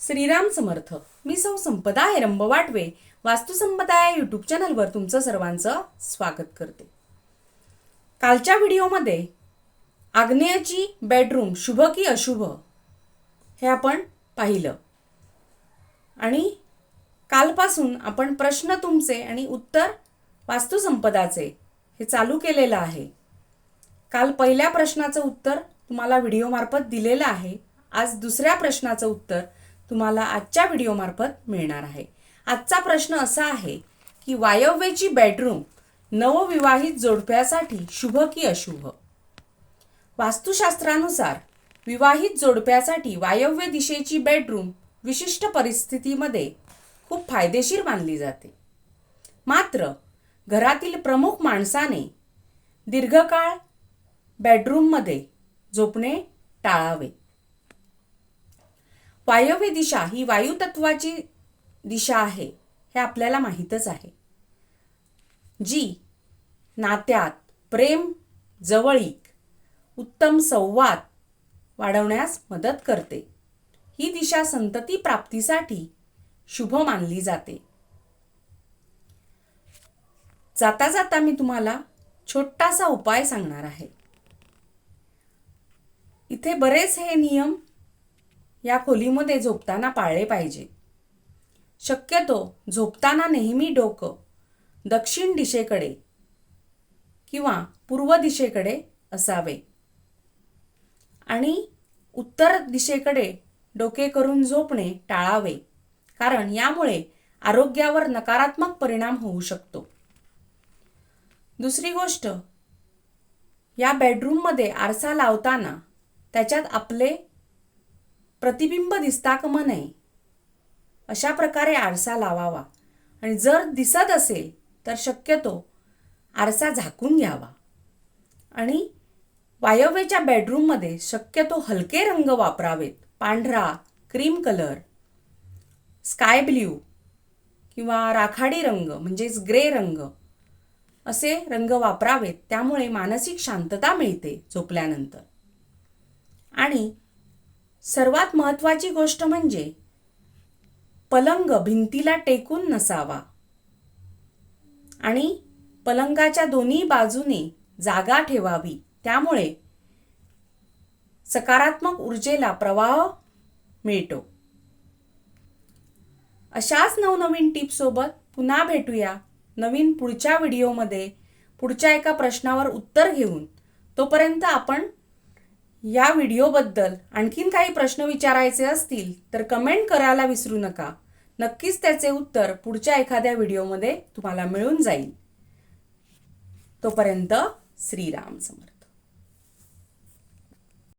श्रीराम समर्थ. मी सौ संपदा हेरंब वाटवे वास्तुसंपदा या यूट्यूब चॅनलवर तुमचं सर्वांचं स्वागत करते. कालच्या व्हिडिओमध्ये आग्नेयची बेडरूम शुभ की अशुभ हे आपण पाहिलं आणि कालपासून आपण प्रश्न तुमचे आणि उत्तर वास्तुसंपदाचे हे चालू केलेलं आहे. काल पहिल्या प्रश्नाचं उत्तर तुम्हाला व्हिडिओमार्फत दिलेलं आहे. आज दुसऱ्या प्रश्नाचं उत्तर तुम्हाला आजच्या व्हिडिओमार्फत मिळणार आहे. आजचा प्रश्न असा आहे की वायव्येची बेडरूम नवविवाहित जोडप्यासाठी शुभ की अशुभ. वास्तुशास्त्रानुसार विवाहित जोडप्यासाठी वायव्य दिशेची बेडरूम विशिष्ट परिस्थितीमध्ये खूप फायदेशीर मानली जाते. मात्र घरातील प्रमुख माणसाने दीर्घकाळ बेडरूममध्ये झोपणे टाळावे. वायव्य दिशा ही वायुतत्वाची दिशा आहे हे आपल्याला माहीतच आहे, जी नात्यात प्रेम, जवळीक, उत्तम संवाद वाढवण्यास मदत करते. ही दिशा संतती प्राप्तीसाठी शुभ मानली जाते. जाता जाता मी तुम्हाला छोटासा उपाय सांगणार आहे. इथे बरेच हे नियम या खोलीमध्ये झोपताना पाळले पाहिजे. शक्यतो झोपताना नेहमी डोकं दक्षिण दिशेकडे किंवा पूर्व दिशेकडे असावे आणि उत्तर दिशेकडे डोके करून झोपणे टाळावे, कारण यामुळे आरोग्यावर नकारात्मक परिणाम होऊ शकतो. दुसरी गोष्ट, या बेडरूममध्ये आरसा लावताना त्याच्यात आपले प्रतिबिंब दिसता कामा नये अशा प्रकारे आरसा लावावा आणि जर दिसत असेल तर शक्यतो आरसा झाकून घ्यावा. आणि वायव्येच्या बेडरूममध्ये शक्यतो हलके रंग वापरावेत. पांढरा, क्रीम कलर, स्काय ब्ल्यू किंवा राखाडी रंग म्हणजेच ग्रे रंग असे रंग वापरावेत. त्यामुळे मानसिक शांतता मिळते झोपल्यानंतर. आणि सर्वात महत्त्वाची गोष्ट म्हणजे पलंग भिंतीला टेकून नसावा आणि पलंगाच्या दोन्ही बाजूने जागा ठेवावी. त्यामुळे सकारात्मक ऊर्जेला प्रवाह मिळतो. अशाच नवनवीन टिप्ससोबत पुन्हा भेटूया नवीन पुढच्या व्हिडिओमध्ये पुढच्या एका प्रश्नावर उत्तर घेऊन. तोपर्यंत आपण या व्हिडिओबद्दल आणखीन काही प्रश्न विचारायचे असतील तर कमेंट करायला विसरू नका. नक्कीच त्याचे उत्तर पुढच्या एखाद्या व्हिडिओमध्ये तुम्हाला मिळून जाईल. तोपर्यंत श्रीराम समर्थ.